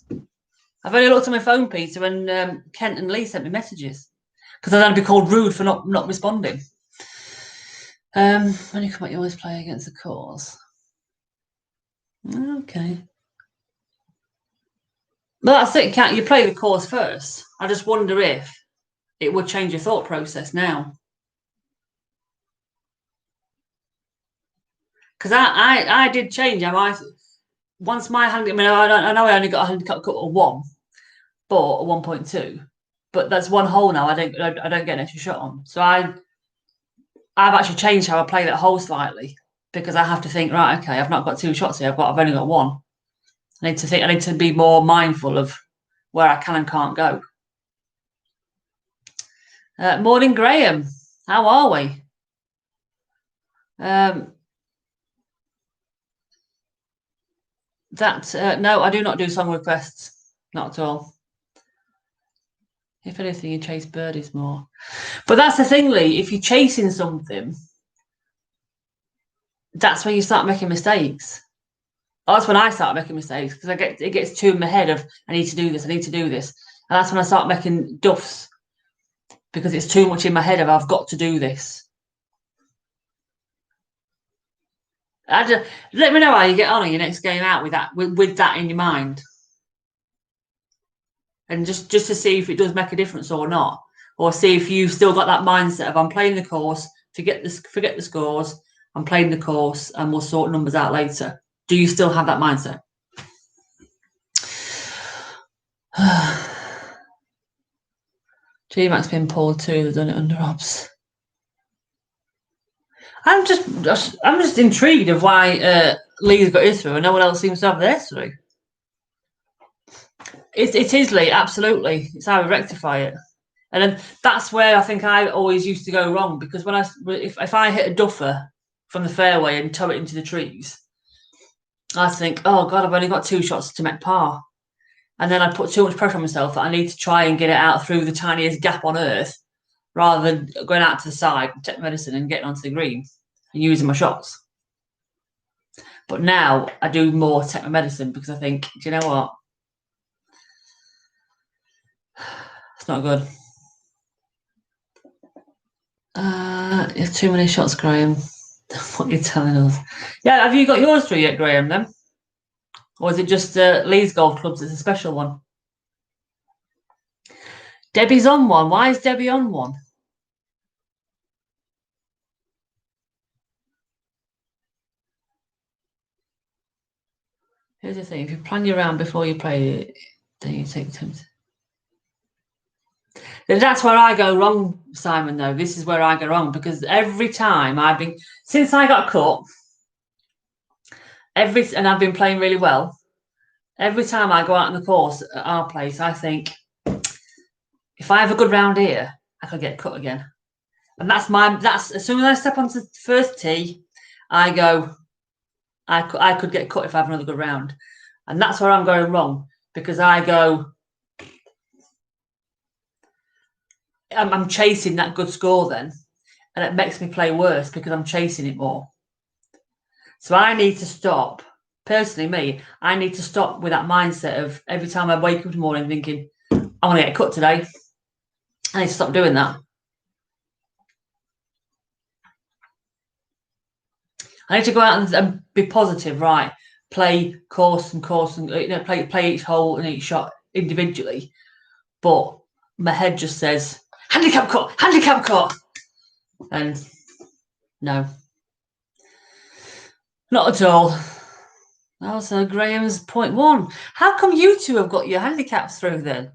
I've only looked at my phone, Peter, when Kent and Lee sent me messages because I'd be called rude for not responding. When you come out, you always play against the course. Okay. Well, that's it, Kat. You play the course first. I just wonder if it would change your thought process now. Because I did change. Once my hand, I know I only got a handicap cut of 1, but a 1.2. But that's 1 hole now. I don't get an extra shot on. So I've actually changed how I play that hole slightly because I have to think, right, okay, I've not got 2 shots here. I've only got 1. I need to be more mindful of where I can and can't go. Morning, Graham. How are we? No, I do not do song requests. Not at all. If anything, you chase birdies more. But that's the thing, Lee. If you're chasing something, that's when you start making mistakes. That's when I start making mistakes because it gets too in my head of I need to do this, and that's when I start making duffs because it's too much in my head of I've got to do this. Let me know how you get on your next game out with that in your mind, and just to see if it does make a difference or not, or see if you've still got that mindset of I'm playing the course, forget the scores, I'm playing the course, and we'll sort numbers out later. Do you still have that mindset? G-Mac's been pulled too. They've done it under obs. I'm just intrigued of why Lee's got his through and no one else seems to have theirs through. It is Lee, absolutely. It's how we rectify it, and then that's where I think I always used to go wrong because if I hit a duffer from the fairway and tow it into the trees, I think, oh God, I've only got 2 shots to make par. And then I put too much pressure on myself that I need to try and get it out through the tiniest gap on earth rather than going out to the side, take medicine and getting onto the green and using my shots. But now I do more take my medicine because I think, do you know what? It's not good. It's too many shots, Graham. What you're telling us. Yeah, have you got yours through yet, Graham, then? Or is it just Lee's Golf Clubs? It's a special one. Debbie's on one. Why is Debbie on one? Here's the thing. If you plan your round before you play it, then you take time. That's where I go wrong, Simon, though. This is where I go wrong because every time since I got cut, and I've been playing really well, every time I go out on the course at our place, I think, if I have a good round here, I could get cut again. And that's as soon as I step onto the first tee, I go, I could get cut if I have another good round. And that's where I'm going wrong, because I go, I'm chasing that good score then, and it makes me play worse because I'm chasing it more. So I need to stop. Personally, me, I need to stop with that mindset of every time I wake up in the morning thinking, I'm going to get cut today. I need to stop doing that. I need to go out and be positive, right? Play course and play each hole and each shot individually. But my head just says, handicap cut. And no, not at all. Also, Graham's .1. How come you two have got your handicaps through then?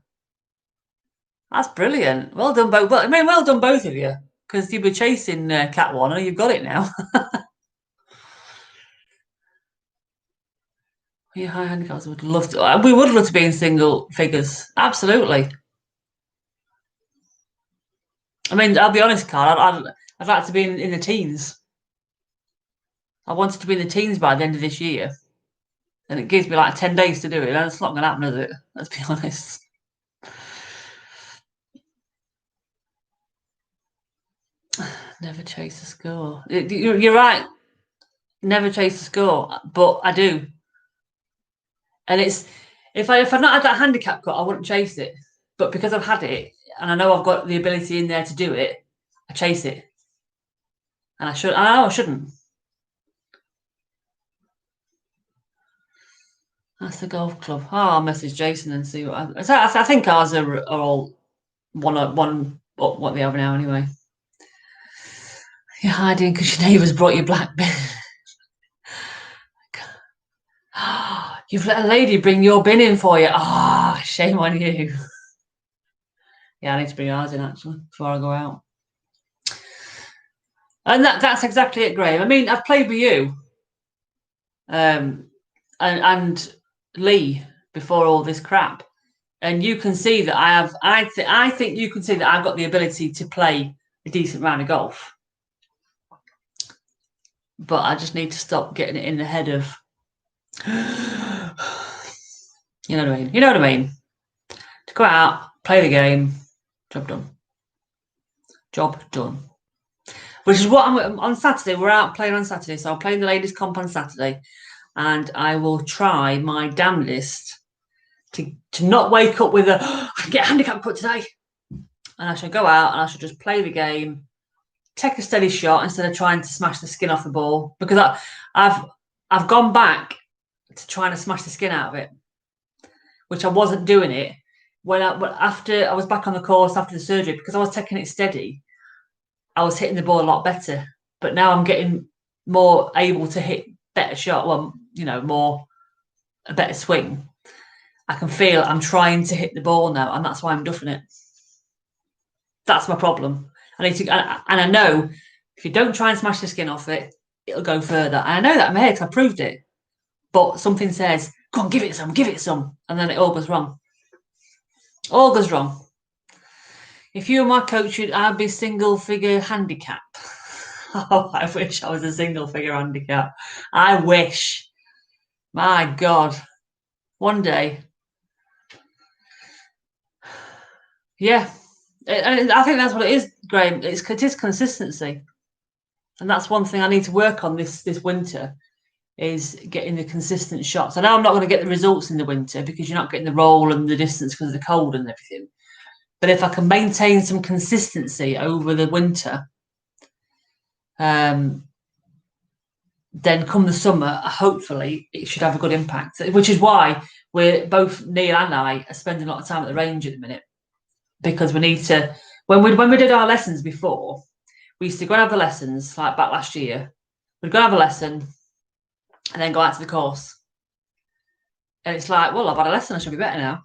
That's brilliant. Well done, both. Well, I mean, well done, both of you, because you were chasing Cat 1 and you've got it now. Yeah, high handicaps would love to. We would love to be in single figures. Absolutely. I mean, I'll be honest, Carl. I'd like to be in the teens. I wanted to be in the teens by the end of this year, and it gives me like 10 days to do it. And it's not going to happen, is it? Let's be honest. Never chase a score. You're right. Never chase a score, but I do. And it's if I've not had that handicap cut, I wouldn't chase it. But because I've had it, and I know I've got the ability in there to do it, I chase it. And I know I shouldn't. That's the golf club. Oh, I'll message Jason and see what I think ours are all one up what they have now anyway. You're hiding because your neighbours brought you black bin. You've let a lady bring your bin in for you. Ah, shame on you. Yeah, I need to bring ours in actually before I go out. And that's exactly it, Graham. I mean, I've played with you, and Lee before all this crap, and you can see that I have. I think you can see that I've got the ability to play a decent round of golf, but I just need to stop getting it in the head of. You know what I mean? You know what I mean? To go out, play the game, job done. Job done. Which is what I'm on Saturday. We're out playing on Saturday, so I'm playing the ladies' comp on Saturday, and I will try my damnedest to not wake up with a I can get a handicap cut today, and I shall go out and I shall just play the game, take a steady shot instead of trying to smash the skin off the ball, because I've gone back to trying to smash the skin out of it, which I wasn't doing it after I was back on the course after the surgery, because I was taking it steady. I was hitting the ball a lot better, but now I'm getting more able to hit better shot. Well, a better swing. I can feel I'm trying to hit the ball now, and that's why I'm duffing it. That's my problem. I need to, and I know if you don't try and smash the skin off it, it'll go further. And I know that in my head because I proved it. But something says, "Go on, give it some," and then it all goes wrong. All goes wrong. If you were my coach, I'd be single figure handicap. Oh, I wish I was a single figure handicap. I wish. My God. One day. Yeah. And I think that's what it is, Graham. It is consistency. And that's one thing I need to work on this winter, is getting the consistent shots. I know I'm not going to get the results in the winter because you're not getting the roll and the distance because of the cold and everything. But if I can maintain some consistency over the winter, then come the summer, hopefully it should have a good impact. Which is why we're both, Neil and I, are spending a lot of time at the range at the minute, because we need to. When we did our lessons before, we used to go and have the lessons like back last year. We'd go and have a lesson and then go out to the course. And it's like, well, I've had a lesson, I should be better now.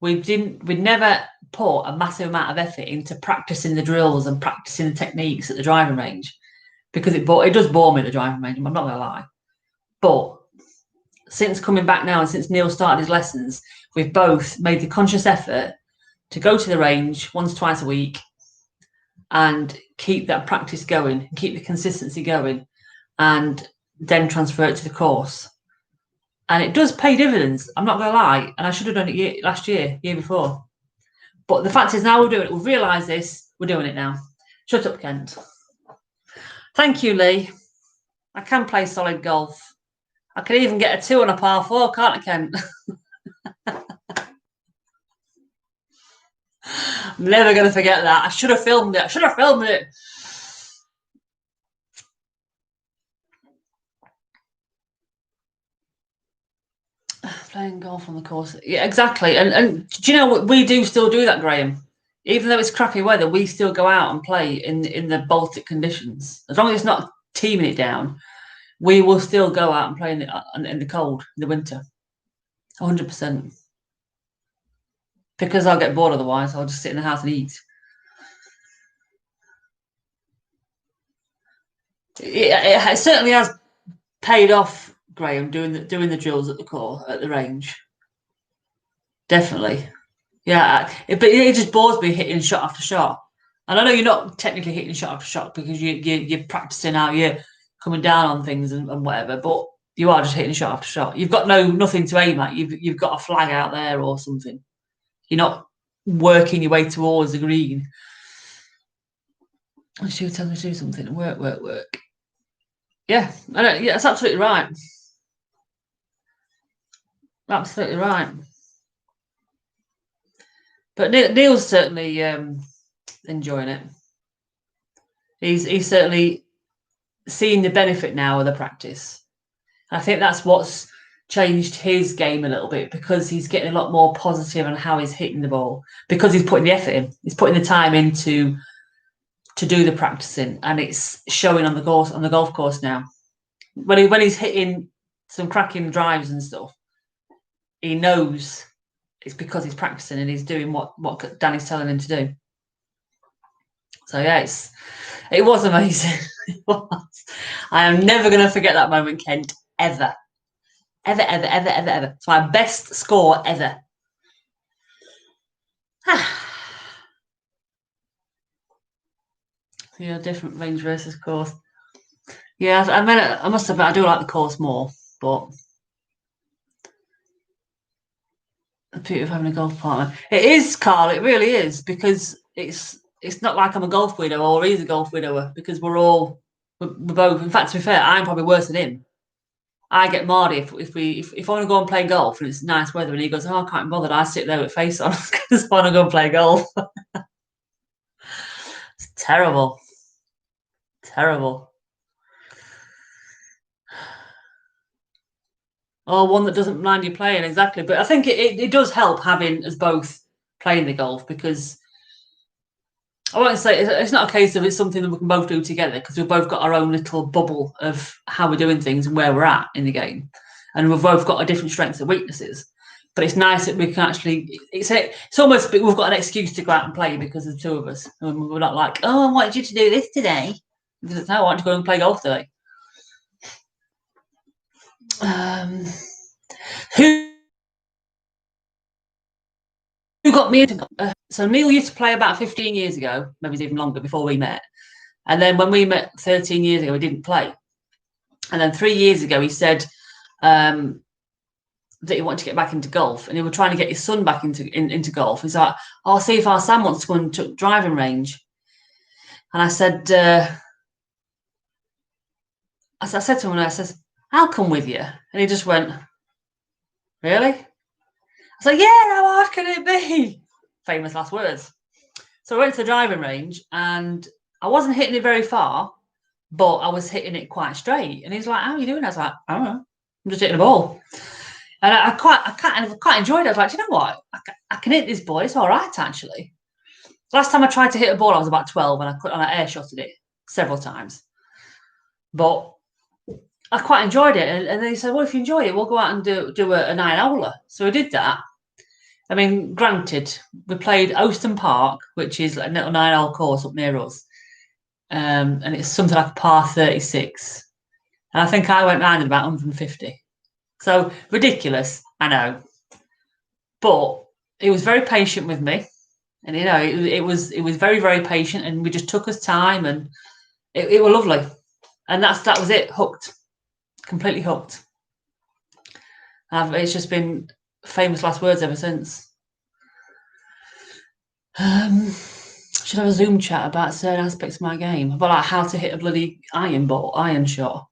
We'd never put a massive amount of effort into practicing the drills and practicing the techniques at the driving range, because it does bore me at the driving range, I'm not going to lie. But since coming back now and since Neil started his lessons, we've both made the conscious effort to go to the range once, twice a week and keep that practice going and keep the consistency going. and then transfer it to the course. And it does pay dividends. I'm not going to lie. And I should have done it last year, year before. But the fact is, now we're doing it. We've realised this. We're doing it now. Shut up, Kent. Thank you, Lee. I can play solid golf. I can even get a 2 on a par 4, can't I, Kent? I'm never going to forget that. I should have filmed it. Playing golf on the course. Yeah, exactly. And do you know what? We do still do that, Graham. Even though it's crappy weather, we still go out and play in the Baltic conditions. As long as it's not teaming it down, we will still go out and play in the cold, in the winter. 100%. Because I'll get bored otherwise. I'll just sit in the house and eat. It certainly has paid off, Graham, doing the drills at the range. Definitely. Yeah, but it just bores me hitting shot after shot. And I know you're not technically hitting shot after shot because you're practicing out, you're coming down on things and whatever, but you are just hitting shot after shot. You've got nothing to aim at. You've got a flag out there or something. You're not working your way towards the green. She would tell me to do something. Work. Yeah, I know. Yeah, that's absolutely right. Absolutely right. But Neil's certainly enjoying it. He's certainly seeing the benefit now of the practice. I think that's what's changed his game a little bit, because he's getting a lot more positive on how he's hitting the ball, because he's putting the effort in. He's putting the time in to do the practicing, and it's showing on the golf course now. When he's hitting some cracking drives and stuff, he knows it's because he's practicing and he's doing what Danny's telling him to do. So yeah, it was amazing. It was. I am never going to forget that moment, Kent, ever. It's my best score ever. Yeah, different range versus course. Yeah, I must admit I do like the course more, but the beauty of having a golf partner. It is, Carl, it really is, because it's not like I'm a golf widow or he's a golf widower, because we're both, in fact, to be fair, I'm probably worse than him. I get mardy if I want to go and play golf and it's nice weather and he goes, oh, I can't be bothered. I sit there with face on because I want to go and play golf. It's terrible. Terrible. Or one that doesn't mind you playing, exactly. But I think it does help having us both playing the golf, because I won't say it's not a case of it's something that we can both do together, because we've both got our own little bubble of how we're doing things and where we're at in the game, and we've both got our different strengths and weaknesses. But it's nice that we can actually. It's almost we've got an excuse to go out and play because of the two of us, and we're not like, oh, I wanted you to do this today. Because I want to go and play golf today. Who got me into so Neil used to play about 15 years ago, maybe even longer, before we met. And then when we met 13 years ago, he didn't play. And then 3 years ago, he said that he wanted to get back into golf, and he was trying to get his son back into golf. He's like, I'll see if our Sam wants to go into driving range. And I said, I said to him, I says, I'll come with you. And he just went, really? I was like, yeah, how hard can it be? Famous last words. So I went to the driving range, and I wasn't hitting it very far, but I was hitting it quite straight. And he's like, how are you doing? I was like, I don't know. I'm just hitting the ball. And I quite enjoyed it. I was like, do you know what? I can hit this ball. It's all right, actually. Last time I tried to hit a ball, I was about 12, and I air shotted it several times. But I quite enjoyed it. And then he said, well, if you enjoy it, we'll go out and do a 9-holer. So we did that. I mean, granted, we played Ouston Park, which is a little 9-hole course up near us. And it's something like a par 36. And I think I went round at about 150. So ridiculous, I know. But he was very patient with me. And, you know, it was very, very patient. And we just took us time, and it was lovely. And that was it. Hooked, completely hooked. It's just been famous last words ever since. Should have a Zoom chat about certain aspects of my game, about like how to hit a bloody iron shot.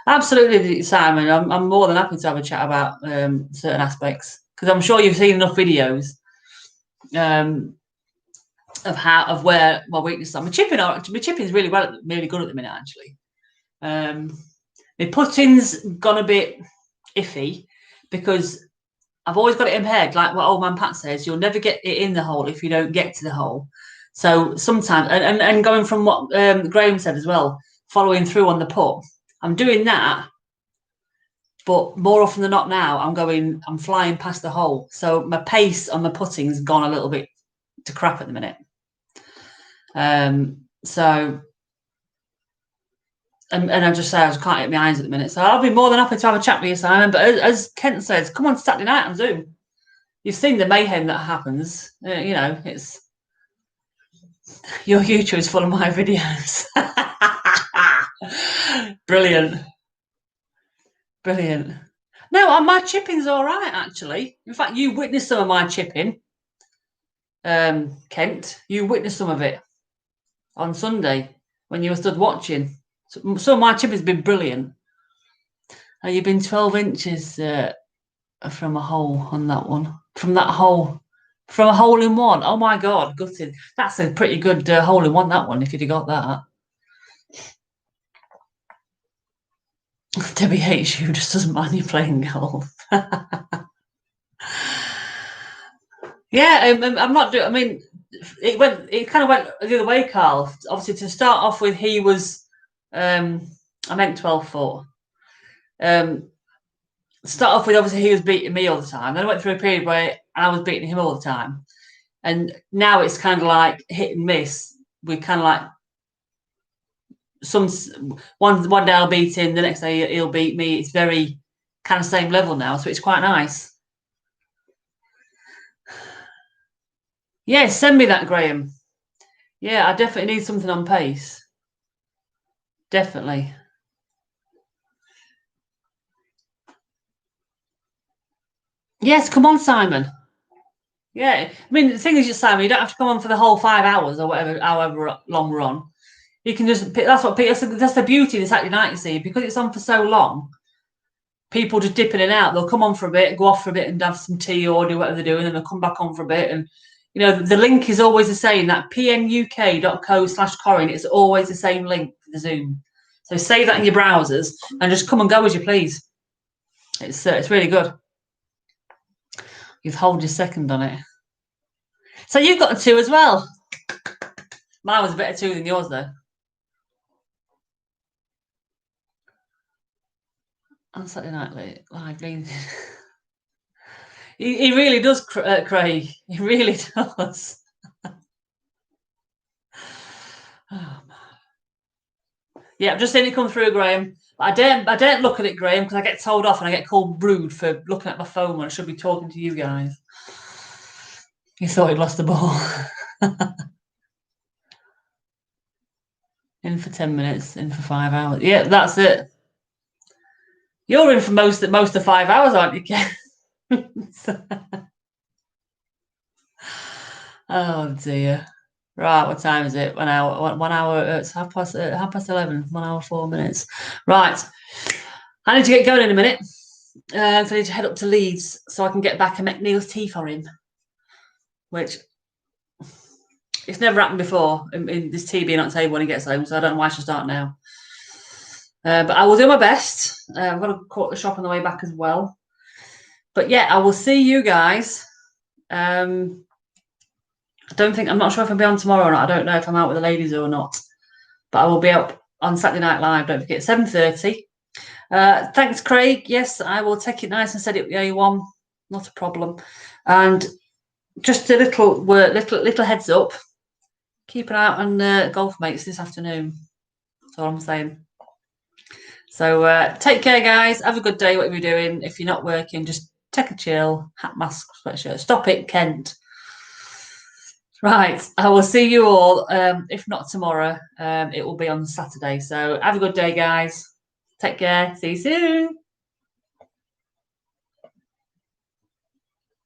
Absolutely, Simon. I'm more than happy to have a chat about certain aspects, because I'm sure you've seen enough videos of where my weaknesses are. My chipping is really good at the minute, actually. My putting's gone a bit iffy because I've always got it in my head, like what old man Pat says, you'll never get it in the hole if you don't get to the hole. So sometimes, and going from what Graham said as well, following through on the putt, I'm doing that, but more often than not now, I'm flying past the hole. So my pace on my putting's gone a little bit to crap at the minute. So, and I just say I just can't hit my eyes at the minute. So I'll be more than happy to have a chat with you, Simon. But as Kent says, come on Saturday night on Zoom. You've seen the mayhem that happens. You know, it's your YouTube is full of my videos. Brilliant. Brilliant. No, my chipping's all right, actually. In fact, you witnessed some of my chipping, Kent. You witnessed some of it on Sunday when you were stood watching. So some of my chipping's been brilliant. And you've been 12 inches from a hole on that one. From a hole in one. Oh my God, gutted. That's a pretty good hole in one, that one, if you'd have got that. Debbie hates you, just doesn't mind you playing golf. Yeah, I'm not doing. I mean, it kind of went the other way, Carl. Obviously, to start off with, he was. I meant 12-4. Start off with, obviously, he was beating me all the time. Then I went through a period where I was beating him all the time, and now it's kind of like hit and miss. We kind of like one day I'll beat him, the next day he'll beat me. It's very kind of same level now, so it's quite nice. Yeah, send me that, Graham. Yeah, I definitely need something on pace. Definitely. Yes, come on, Simon. Yeah, I mean, the thing is, just Simon, you don't have to come on for the whole 5 hours or whatever, however long we're on. You can just, that's the beauty of the Saturday night, you see, because it's on for so long. People just dip in and out. They'll come on for a bit, go off for a bit and have some tea or do whatever they're doing, and they'll come back on for a bit. And, you know, the link is always the same, that pnuk.co/Corrine. It's always the same link for the Zoom. So save that in your browsers and just come and go as you please. It's really good. You've hold your second on it. So you've got a 2 as well. Mine was a better 2 than yours, though. On Saturday Night Live. He really does, Craig. He really does. Oh, man. Yeah, I've just seen it come through, Graham. I don't look at it, Graham, because I get told off and I get called rude for looking at my phone when I should be talking to you guys. He thought he'd lost the ball. In for 10 minutes, in for 5 hours. Yeah, that's it. You're in for most of 5 hours, aren't you, Ken? Oh dear. Right, what time is it? 1 hour. 1 hour. It's half past 11. 1 hour 4 minutes. Right. I need to get going in a minute. So I need to head up to Leeds so I can get back and make Neil's tea for him. Which it's never happened before in this tea being on the table when he gets home, so I don't know why I should start now. But I will do my best. I'm going to cut the shop on the way back as well. But yeah, I will see you guys. I'm not sure if I'll be on tomorrow or not. I don't know if I'm out with the ladies or not. But I will be up on Saturday Night Live. Don't forget, 7:30. Thanks, Craig. Yes, I will take it nice and set it with the A1. Not a problem. And just a little heads up. Keep an eye out on golf mates this afternoon. That's all I'm saying. So take care, guys. Have a good day, whatever you're doing. If you're not working, just take a chill. Hat, mask, sweatshirt. Stop it, Kent. Right, I will see you all. If not tomorrow, it will be on Saturday. So have a good day, guys. Take care. See you soon.